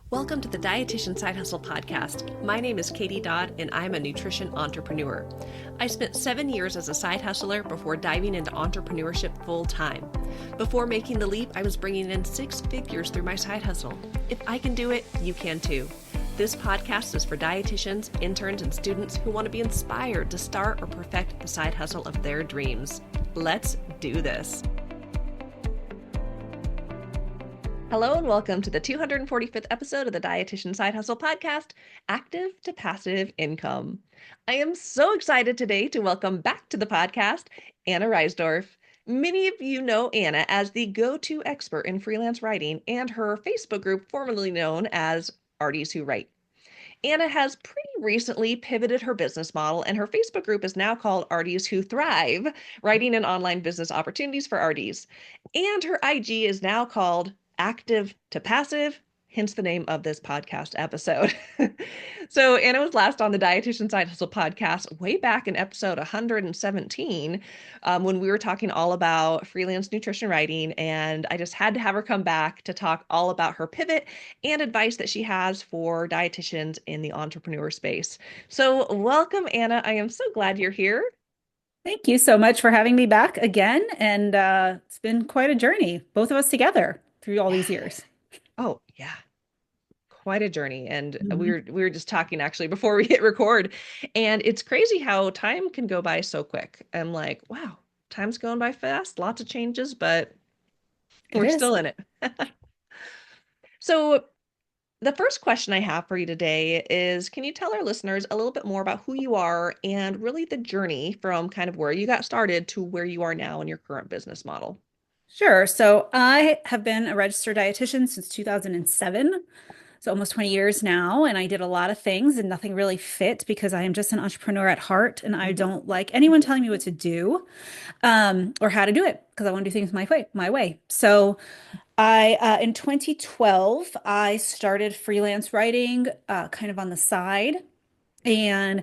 Welcome to the Dietitian Side Hustle podcast. My name is Katie Dodd, and I'm a nutrition entrepreneur. I spent 7 years as a side hustler before diving into entrepreneurship full time. Before making the leap, I was bringing in 6 figures through my side hustle. If I can do it, you can too. This podcast is for dietitians, interns, and students who want to be inspired to start or perfect the side hustle of their dreams. Let's do this. Hello and welcome to the 245th episode of the Dietitian Side Hustle podcast, Active to Passive Income. I am so excited today to welcome back to the podcast, Ana Reisdorf. Many of you know Ana as the go-to expert in freelance writing and her Facebook group formerly known as Arties Who Write. Ana has pretty recently pivoted her business model, and her Facebook group is now called Arties Who Thrive, Writing and Online Business Opportunities for Arties. And her IG is now called Active to Passive, hence the name of this podcast episode. So Ana was last on the Dietitian Side Hustle podcast way back in episode 117 when we were talking all about freelance nutrition writing, and I just had to have her come back to talk all about her pivot and advice that she has for dietitians in the entrepreneur space. So welcome, Ana. I am so glad you're here. Thank you so much for having me back again. And it's been quite a journey, both of us together through all these years. Oh, yeah. Quite a journey. And we Mhm. were just talking actually before we hit record. And it's crazy how time can go by so quick. I'm like, wow, time's going by fast, lots of changes, but It we're is. still in it. So the first question I have for you today is, can you tell our listeners a little bit more about who you are and really the journey from kind of where you got started to where you are now in your current business model? Sure. So I have been a registered dietitian since 2007. So almost 20 years now. And I did a lot of things and nothing really fit because I am just an entrepreneur at heart. And I Mhm. don't like anyone telling me what to do or how to do it because I want to do things my way. So in 2012, I started freelance writing kind of on the side and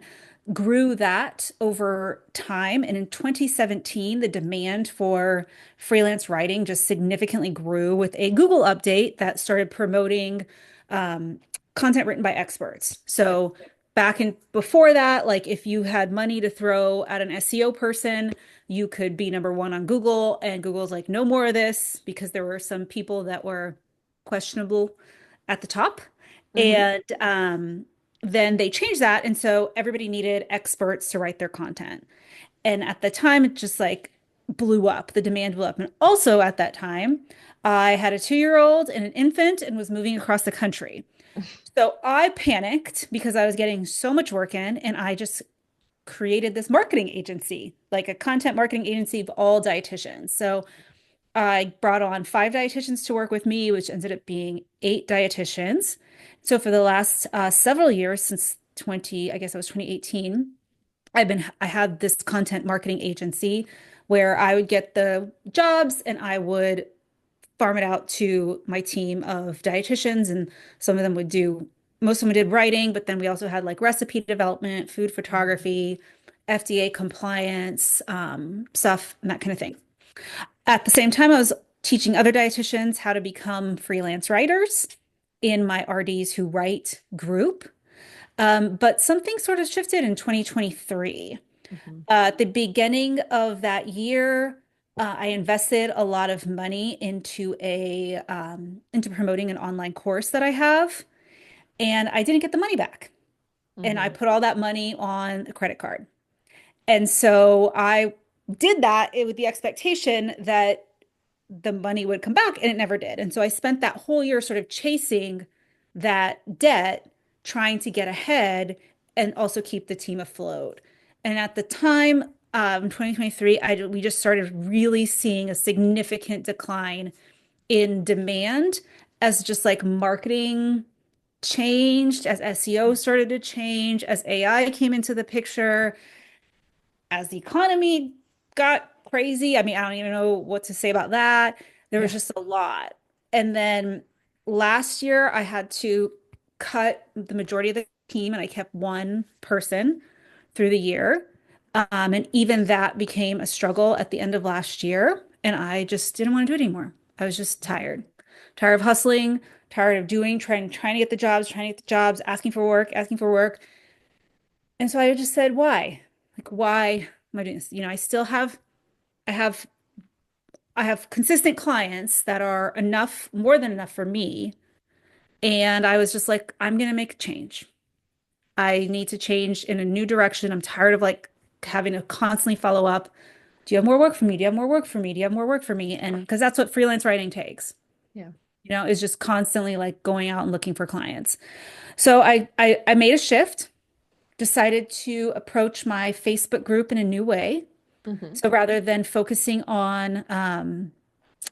grew that over time. And in 2017, the demand for freelance writing just significantly grew with a Google update that started promoting um, content written by experts. Yep. So back in before that, like if you had money to throw at an SEO person, you could be number one on Google. And Google's like, no more of this because there were some people that were questionable at the top. Hmm. And then they changed that. And so everybody needed experts to write their content. And at the time, it just like blew up. The demand blew up. And also at that time, I had a 2-year-old and an infant and was moving across the country. So I panicked because I was getting so much work in, and I just created this marketing agency, like a content marketing agency of all dietitians. So I brought on 5 dietitians to work with me, which ended up being 8 dietitians. So for the last several years, since 20, I guess it was 2018, I had this content marketing agency where I would get the jobs and I would farm it out to my team of dietitians, and some of them would do, most of them did writing, but then we also had like recipe development, food photography, FDA compliance, stuff, and that kind of thing. At the same time, I was teaching other dietitians how to become freelance writers in my RDs Who Write group. But something sort of shifted in 2023. Hmm. At the beginning of that year, I invested a lot of money into promoting an online course that I have, and I didn't get the money back. And I Hmm. put all that money on a credit card. And so I did that with the expectation that the money would come back, and it never did. And so I spent that whole year sort of chasing that debt, trying to get ahead and also keep the team afloat. And at the time, 2023, we just started really seeing a significant decline in demand as just like marketing changed, as SEO started to change, as AI came into the picture, as the economy got crazy. I mean, I don't even know what to say about that. There was Yeah. just a lot. And then last year, I had to cut the majority of the team, and I kept one person through the year. And even that became a struggle at the end of last year. And I just didn't want to do it anymore. I was just tired, tired of hustling, tired of trying to get the jobs, asking for work, asking for work. And so I just said, why? Like, why am I doing this? I have, I have consistent clients that are enough, more than enough for me. And I was just like, I'm going to make a change. I need to change in a new direction. I'm tired of like having to constantly follow up. Do you have more work for me? Do you have more work for me? Do you have more work for me? And because that's what freelance writing takes, Yeah. is just constantly like going out and looking for clients. So I made a shift, decided to approach my Facebook group in a new way. Hmm. So rather than focusing on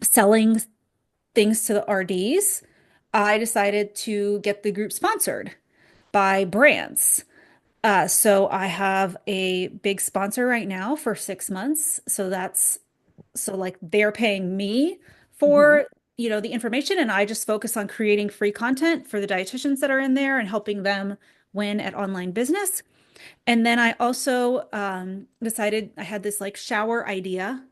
selling things to the RDs, I decided to get the group sponsored by brands. So I have a big sponsor right now for 6 months. So like they're paying me Hmm. for, the information, and I just focus on creating free content for the dietitians that are in there and helping them win at online business. And then I also decided I had this like shower idea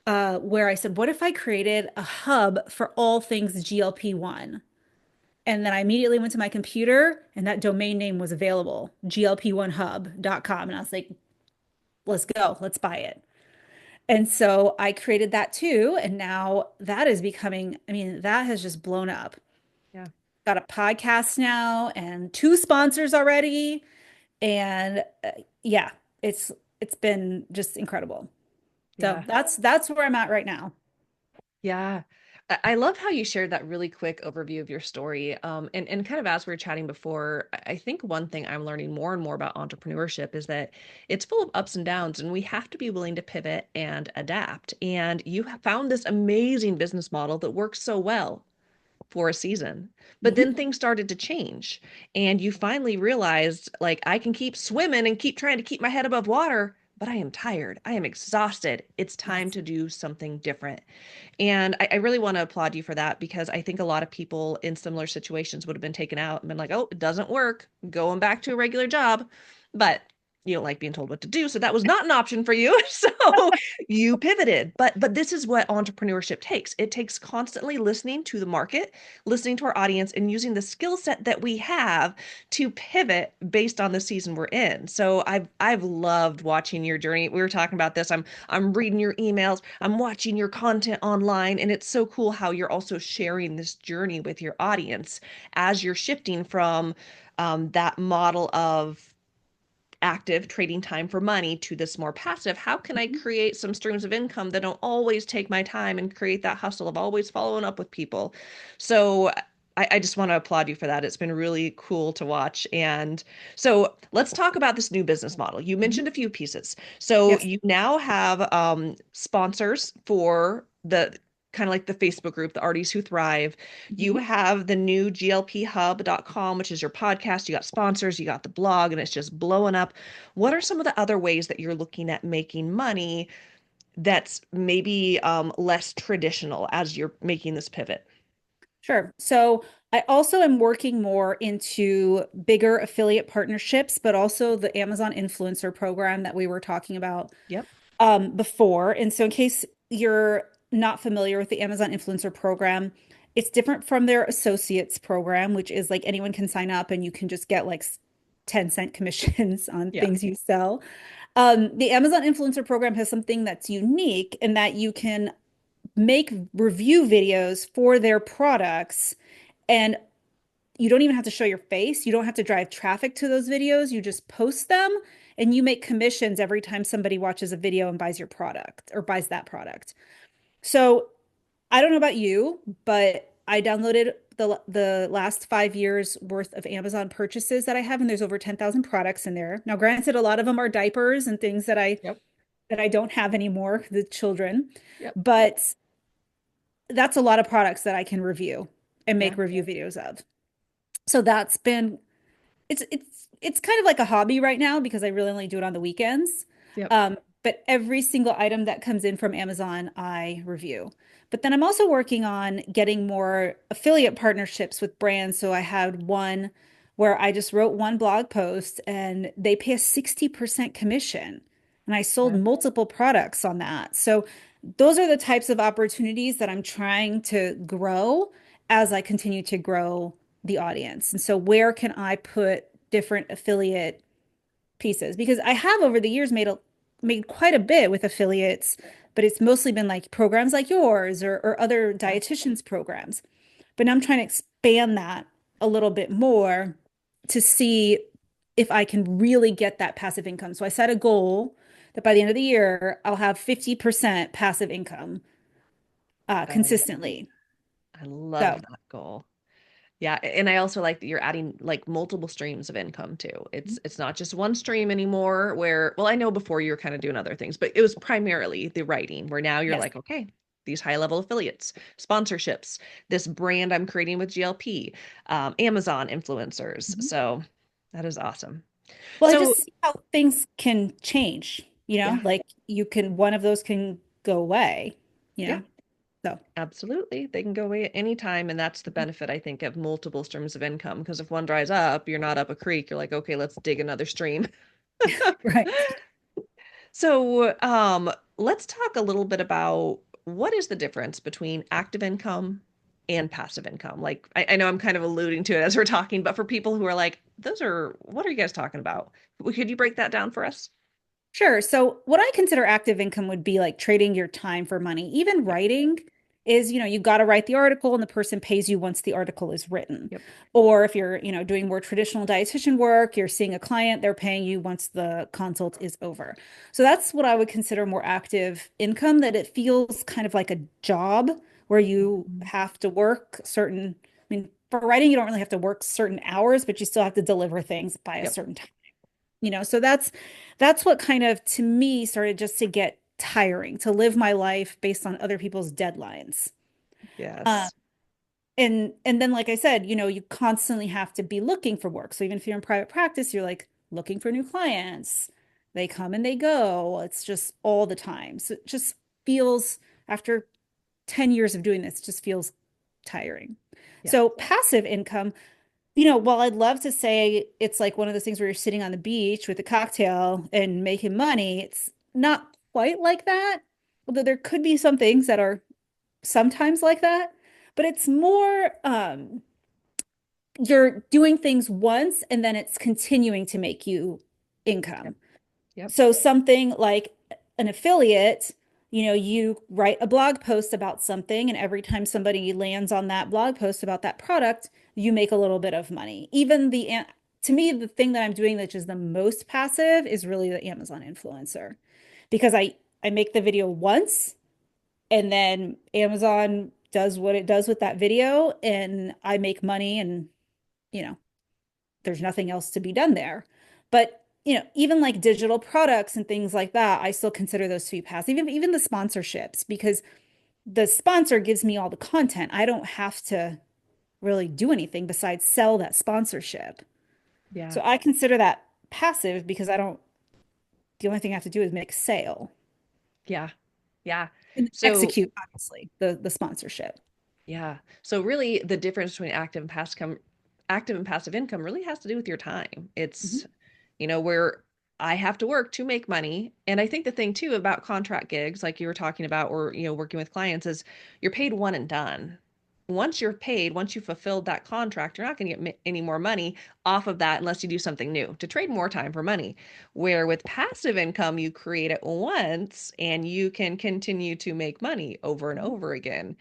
where I said, what if I created a hub for all things GLP-1? And then I immediately went to my computer and that domain name was available, glp1hub.com. And I was like, let's go, let's buy it. And so I created that too. And now that is becoming, I mean, that has just blown up. Yeah. Got a podcast now and two sponsors already. And yeah, it's it's been just incredible. So Yeah. that's where I'm at right now. Yeah. I love how you shared that really quick overview of your story. And kind of as we were chatting before, I think one thing I'm learning more and more about entrepreneurship is that it's full of ups and downs, and we have to be willing to pivot and adapt. And you have found this amazing business model that works so well for a season. But Mhm. then things started to change, and you finally realized, like, I can keep swimming and keep trying to keep my head above water, but I am tired. I am exhausted. It's time Yes. to do something different. And I really want to applaud you for that, because I think a lot of people in similar situations would have been taken out and been like, oh, it doesn't work, going back to a regular job. But you don't like being told what to do. So that was not an option for you. So you pivoted. But this is what entrepreneurship takes. It takes constantly listening to the market, listening to our audience, and using the skill set that we have to pivot based on the season we're in. So I've loved watching your journey. We were talking about this. I'm reading your emails, I'm watching your content online, and it's so cool how you're also sharing this journey with your audience as you're shifting from that model of active trading time for money to this more passive. How can I Mhm. create some streams of income that don't always take my time and create that hustle of always following up with people? So I just want to applaud you for that. It's been really cool to watch. And so let's talk about this new business model. You Mhm. mentioned a few pieces. So Yes. you now have sponsors for the kind of like the Facebook group, the Artists Who Thrive. You Mhm. have the new glphub.com, which is your podcast. You got sponsors, you got the blog, and it's just blowing up. What are some of the other ways that you're looking at making money that's maybe less traditional as you're making this pivot? Sure. So I also am working more into bigger affiliate partnerships, but also the Amazon influencer program that we were talking about Yep. before. And so, in case you're not familiar with the Amazon influencer program, it's different from their associates program, which is like anyone can sign up and you can just get like 10-cent commissions on Yeah. things you sell. The Amazon influencer program has something that's unique in that you can make review videos for their products, and you don't even have to show your face. You don't have to drive traffic to those videos. You just post them and you make commissions every time somebody watches a video and buys your product or buys that product. So I don't know about you, but I downloaded the last 5 years worth of Amazon purchases that I have, and there's over 10,000 products in there. Now, granted, a lot of them are diapers and things Yep. that I don't have anymore, the children, Yep. but that's a lot of products that I can review and Yeah. make review videos of. So that's been it's kind of like a hobby right now because I really only do it on the weekends. Yep. Um, but every single item that comes in from Amazon, I review. But then I'm also working on getting more affiliate partnerships with brands. So I had one where I just wrote one blog post and they pay a 60% commission. And I sold Yeah. multiple products on that. So those are the types of opportunities that I'm trying to grow as I continue to grow the audience. And so where can I put different affiliate pieces? Because I have over the years made quite a bit with affiliates, but it's mostly been like programs like yours or other Yeah. dietitians programs. But now I'm trying to expand that a little bit more to see if I can really get that passive income. So I set a goal that by the end of the year, I'll have 50% passive income Oh, consistently. I love So that goal. Yeah, and I also like that you're adding like multiple streams of income too. It's not just one stream anymore where, well, I know before you were kind of doing other things, but it was primarily the writing where now you're yes. like, okay, these high level affiliates, sponsorships, this brand I'm creating with GLP, Amazon influencers. Mhm. So that is awesome. Well, I So just see how things can change, yeah, like one of those can go away, you yeah, know? So, absolutely. They can go away at any time. And that's the benefit, I think, of multiple streams of income. Because if one dries up, you're not up a creek. You're like, okay, let's dig another stream. right. So, let's talk a little bit about what is the difference between active income and passive income. Like, I know I'm kind of alluding to it as we're talking, but for people who are like, what are you guys talking about? Could you break that down for us? Sure. So, what I consider active income would be like trading your time for money. Even Yep. writing is, you got to write the article and the person pays you once the article is written. Yep. Or if you're, doing more traditional dietitian work, you're seeing a client, they're paying you once the consult is over. So, that's what I would consider more active income, that it feels kind of like a job where you Mhm. have to work certain, I mean, for writing, you don't really have to work certain hours, but you still have to deliver things by a Yep. certain time. So that's what kind of to me started just to get tiring to live my life based on other people's deadlines. Uh, Yes. and then like I said, you constantly have to be looking for work. So even if you're in private practice, you're like looking for new clients. They come and they go. It's just all the time. So it just feels after 10 years of doing this, just feels tiring. Yeah. So passive income, while I'd love to say it's like one of those things where you're sitting on the beach with a cocktail and making money, it's not quite like that. Although there could be some things that are sometimes like that, but it's more you're doing things once and then it's continuing to make you Yep. income. Yep. So something like an affiliate, you write a blog post about something, and every time somebody lands on that blog post about that product, you make a little bit of money. To me, the thing that I'm doing that is the most passive is really the Amazon influencer, because I make the video once, and then Amazon does what it does with that video, and I make money, and you know, there's nothing else to be done there. But, even like digital products and things like that, I still consider those to be passive, even the sponsorships, because the sponsor gives me all the content. I don't have to really do anything besides sell that sponsorship. Yeah. So I consider that passive because the only thing I have to do is make a sale Yeah. Yeah. and So execute, obviously, the sponsorship. yeah. So really the difference between active and passive income really has to do with your time. Mhm. It's, where I have to work to make money. And I think the thing too about contract gigs, like you were talking about, or, working with clients is you're paid one and done. Once you're paid, once you fulfilled that contract, you're not going to get any more money off of that unless you do something new to trade more time for money. Where with passive income, you create it once and you can continue to make money over and Mhm. over again.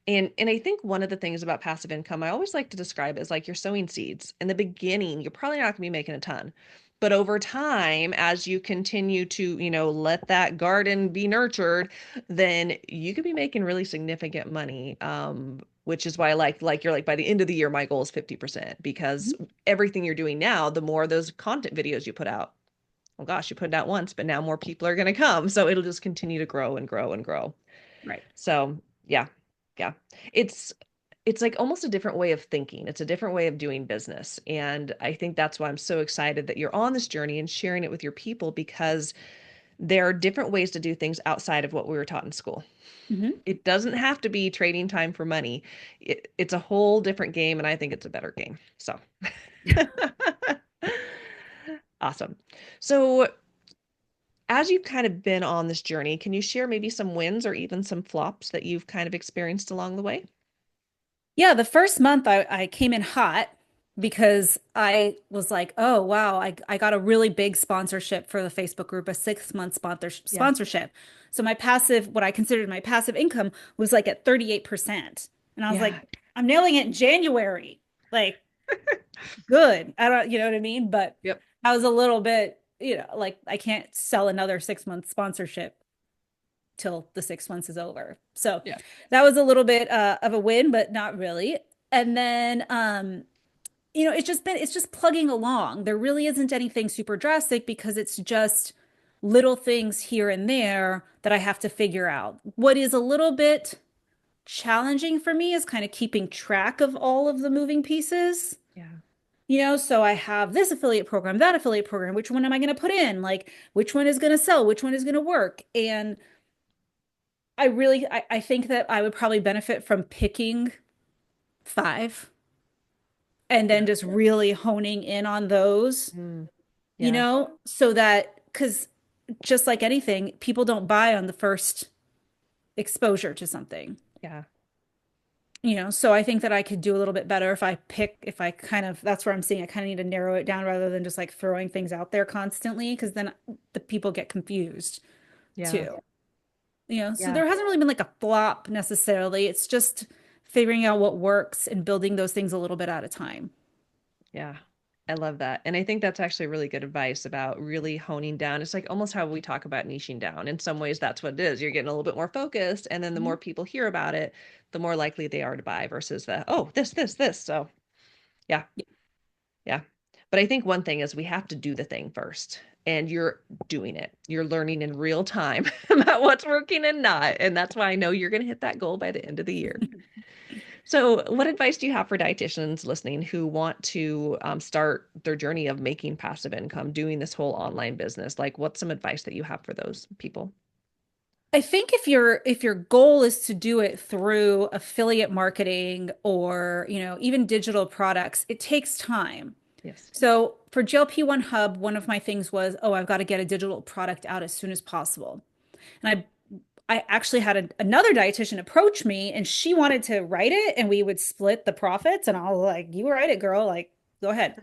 And I think one of the things about passive income, I always like to describe it as like you're sowing seeds. In the beginning, you're probably not going to be making a ton. But over time, as you continue to, let that garden be nurtured, then you could be making really significant money. Which is why I like you're like by the end of the year, my goal is 50% because Mhm. everything you're doing now, the more those content videos you put out. Well, gosh, you put it out once, but now more people are going to come. So it'll just continue to grow and grow and grow. Right. So yeah, yeah. It's it's like almost a different way of thinking. It's a different way of doing business. And I think that's why I'm so excited that you're on this journey and sharing it with your people because there are different ways to do things outside of what we were taught in school. Mhm. It doesn't have to be trading time for money. It's a whole different game, and I think it's a better game. So awesome. So as you've kind of been on this journey, can you share maybe some wins or even some flops that you've kind of experienced along the way? Yeah, the first month I came in hot because I was like, oh wow, I got a really big sponsorship for the Facebook group, a 6 month Yeah. sponsorship. So my passive, what I considered my passive income was like at 38%. And I was Yeah. like, I'm nailing it in January. Like, good. I don't, you know what I mean? But Yep. I was a little bit, like I can't sell another 6 month sponsorship till the 6 months is over. So Yeah. that was a little bit of a win, but not really. And then it's just plugging along. There really isn't anything super drastic because it's just little things here and there that I have to figure out. What is a little bit challenging for me is kind of keeping track of all of the moving pieces. Yeah. So I have this affiliate program, that affiliate program. Which one am I going to put in? Like, which one is going to sell? Which one is going to work? And I think that I would probably benefit from picking five and Yeah. then just really honing in on those, Mm. Yeah. so that because just like anything, people don't buy on the first exposure to something. Yeah. So I think that I could do a little bit better if I kind of, that's where I'm seeing I kind of need to narrow it down rather than just like throwing things out there constantly, because then the people get confused Yeah. too. So Yeah. there hasn't really been like a flop necessarily. It's just figuring out what works and building those things a little bit at a time. Yeah. I love that. And I think that's actually really good advice about really honing down. It's like almost how we talk about niching down. In some ways, that's what it is. You're getting a little bit more focused. And then the more Mhm. people hear about it, the more likely they are to buy versus the, oh, this. So, yeah. Yeah. But I think one thing is we have to do the thing first. And you're doing it. You're learning in real time about what's working and not. And that's why I know you're going to hit that goal by the end of the year. So, what advice do you have for dietitians listening who want to start their journey of making passive income, doing this whole online business? Like, what's some advice that you have for those people? I think if your goal is to do it through affiliate marketing or, even digital products, it takes time. Yes. So for GLP-1 Hub, one of my things was, oh, I've got to get a digital product out as soon as possible. And I actually had another dietitian approach me and she wanted to write it and we would split the profits. And I was like, you write it, girl. Like, go ahead.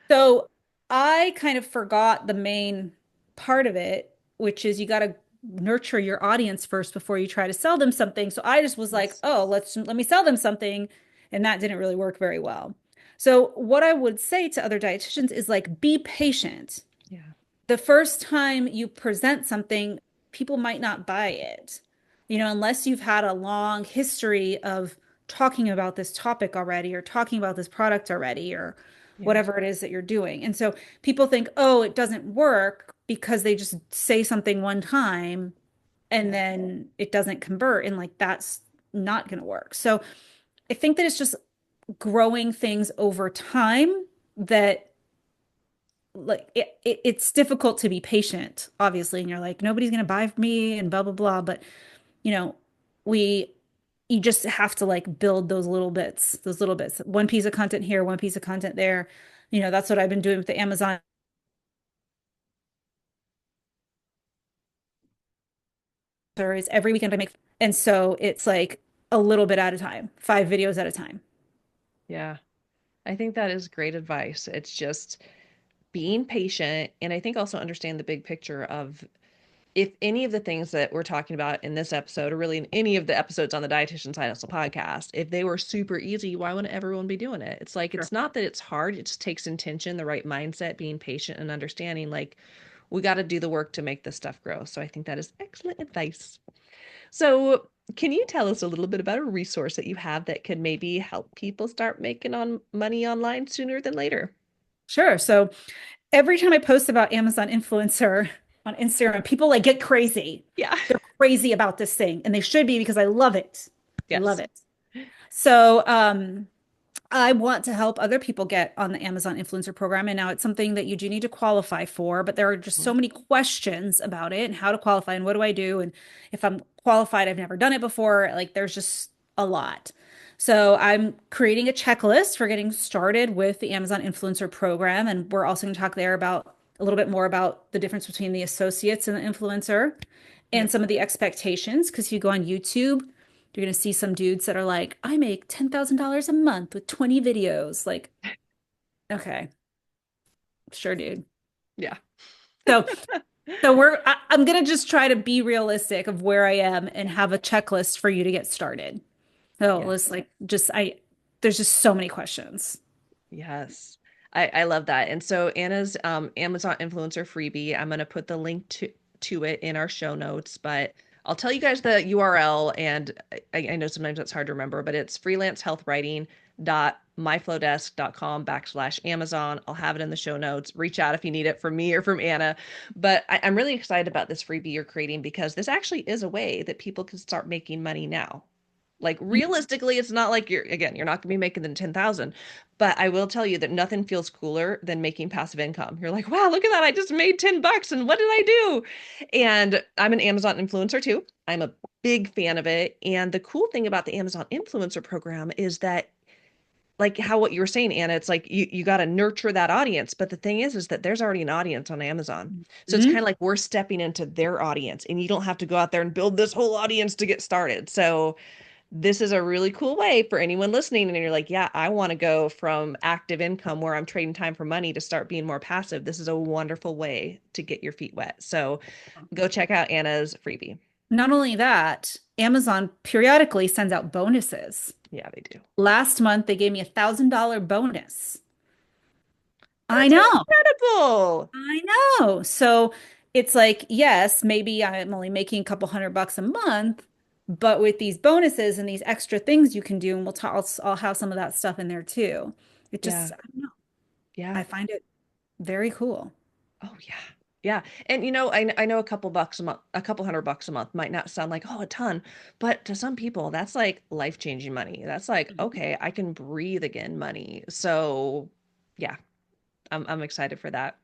So I kind of forgot the main part of it, which is you got to nurture your audience first before you try to sell them something. So I just was like, Yes. oh, let me sell them something. And that didn't really work very well. So what I would say to other dietitians is like, be patient. Yeah. The first time you present something, people might not buy it, unless you've had a long history of talking about this topic already or talking about this product already or Yeah. whatever it is that you're doing. And so people think, oh, it doesn't work because they just say something one time and Yeah. then it doesn't convert. And like that's not going to work. So I think that it's just growing things over time that like it's difficult to be patient, obviously, and you're like, nobody's gonna buy from me and blah blah blah. But you know, we you just have to like build those little bits, one piece of content here, one piece of content there. That's what I've been doing with the Amazon stories. Every weekend I make, and so it's like a little bit at a time, 5 videos at a time. Yeah. I think that is great advice. It's just being patient. And I think also understand the big picture of if any of the things that we're talking about in this episode, or really in any of the episodes on the Dietitian Side Hustle podcast, if they were super easy, why wouldn't everyone be doing it? It's like, Sure. it's not that it's hard, it just takes intention, the right mindset, being patient and understanding, like, we got to do the work to make this stuff grow. So I think that is excellent advice. So, can you tell us a little bit about a resource that you have that could maybe help people start making on money online sooner than later? Sure. So every time I post about Amazon influencer on Instagram, people like get crazy. Yeah. They're crazy about this thing, and they should be because I love it. I love Yes. it. So, I want to help other people get on the Amazon influencer program. And now it's something that you do need to qualify for, but there are just so Mhm. many questions about it and how to qualify and what do I do? And if I'm qualified, I've never done it before. Like there's just a lot. So I'm creating a checklist for getting started with the Amazon influencer program. And we're also going to talk there about a little bit more about the difference between the associates and the influencer and Yep. some of the expectations. Because if you go on YouTube, You're going to see some dudes that are like, I make $10,000 a month with 20 videos. Like, okay, sure, dude. Yeah. So, I'm going to just try to be realistic of where I am and have a checklist for you to get started. So let's Yes. like there's just so many questions. Yes. I love that. And so Anna's Amazon influencer freebie, I'm gonna put the link to it in our show notes, but I'll tell you guys the URL and I know sometimes it's hard to remember, but it's freelancehealthwriting.myflowdesk.com/Amazon. I'll have it in the show notes. Reach out if you need it from me or from Anna. But I'm really excited about this freebie you're creating because this actually is a way that people can start making money now. Like realistically, it's not like you're not gonna be making the 10,000, but I will tell you that nothing feels cooler than making passive income. You're like, wow, look at that. I just made $10 and what did I do? And I'm an Amazon influencer too. I'm a big fan of it. And the cool thing about the Amazon influencer program is that like how what you were saying, Anna, it's like you got to nurture that audience. But the thing is that there's already an audience on Amazon. So it's kind Mhm. of like we're stepping into their audience and you don't have to go out there and build this whole audience to get started. So this is a really cool way for anyone listening and you're like, yeah, I want to go from active income where I'm trading time for money to start being more passive. This is a wonderful way to get your feet wet. So go check out Anna's freebie. Not only that, Amazon periodically sends out bonuses. Yeah, they do. Last month, they gave me $1,000 bonus. I That's know. incredible. I know. So it's like, yes, maybe I'm only making a couple $100 a month, but with these bonuses and these extra things you can do, and I'll have some of that stuff in there too. It Yeah. just, I don't know. Yeah. I find it very cool. Oh yeah. Yeah. And I know a couple bucks a month, a couple $100 a month might not sound like, oh, a ton, but to some people that's like life-changing money. That's like, Mhm. okay, I can breathe again money. So yeah, I'm excited for that.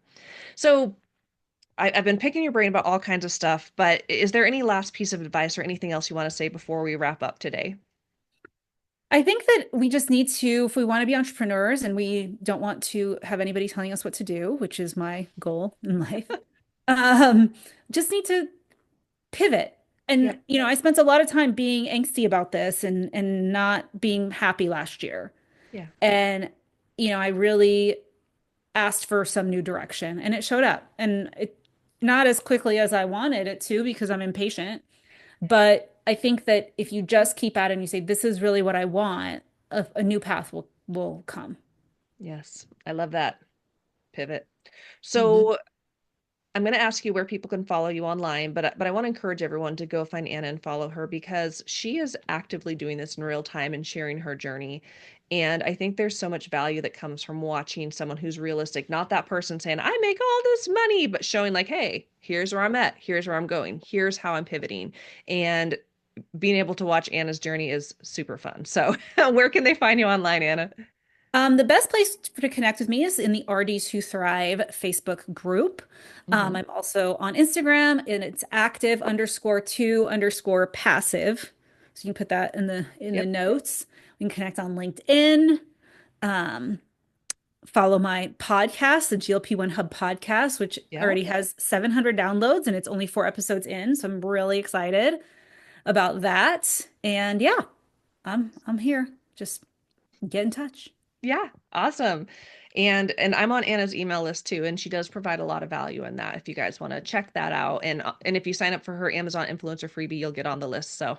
So I've been picking your brain about all kinds of stuff, but is there any last piece of advice or anything else you want to say before we wrap up today? I think that we just need to, if we want to be entrepreneurs and we don't want to have anybody telling us what to do, which is my goal in life, um, just need to pivot. Yeah. And, I spent a lot of time being angsty about this and not being happy last year. Yeah. And, I really asked for some new direction and it showed up. And it not as quickly as I wanted it to because I'm impatient. But I think that if you just keep at it and you say, this is really what I want, a new path will come. Yes. I love that. Pivot. Mhm. So I'm going to ask you where people can follow you online, but I want to encourage everyone to go find Anna and follow her because she is actively doing this in real time and sharing her journey. And I think there's so much value that comes from watching someone who's realistic, not that person saying, I make all this money, but showing like, hey, here's where I'm at, here's where I'm going, here's how I'm pivoting. And being able to watch Anna's journey is super fun. So, where can they find you online, Anna? The best place to connect with me is in the RDs Who Thrive Facebook group. Hmm. I'm also on Instagram and it's active_2_passive. So you can put that in the Yep. notes. We can connect on LinkedIn. Um, Follow my podcast, the GLP-1 Hub podcast, which Yeah. already has 700 downloads and it's only 4 episodes in. So I'm really excited about that. And yeah, I'm here. Just get in touch. Yeah, awesome. And I'm on Anna's email list too, and she does provide a lot of value in that if you guys want to check that out. And if you sign up for her Amazon influencer freebie, you'll get on the list. So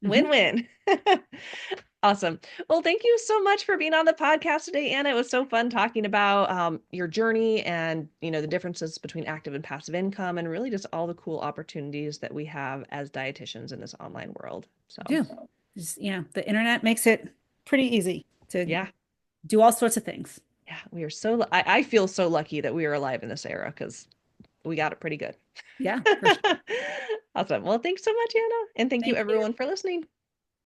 Mhm. win-win. Awesome. Well, thank you so much for being on the podcast today, Anna. It was so fun talking about your journey and the differences between active and passive income and really just all the cool opportunities that we have as dietitians in this online world. So Do. Just, the internet makes it pretty easy to yeah. do all sorts of things. Yeah, we are I feel so lucky that we are alive in this era because we got it pretty good. Yeah, for sure. Awesome. Well, thanks so much, Anna. And thank you Thank you. everyone for listening.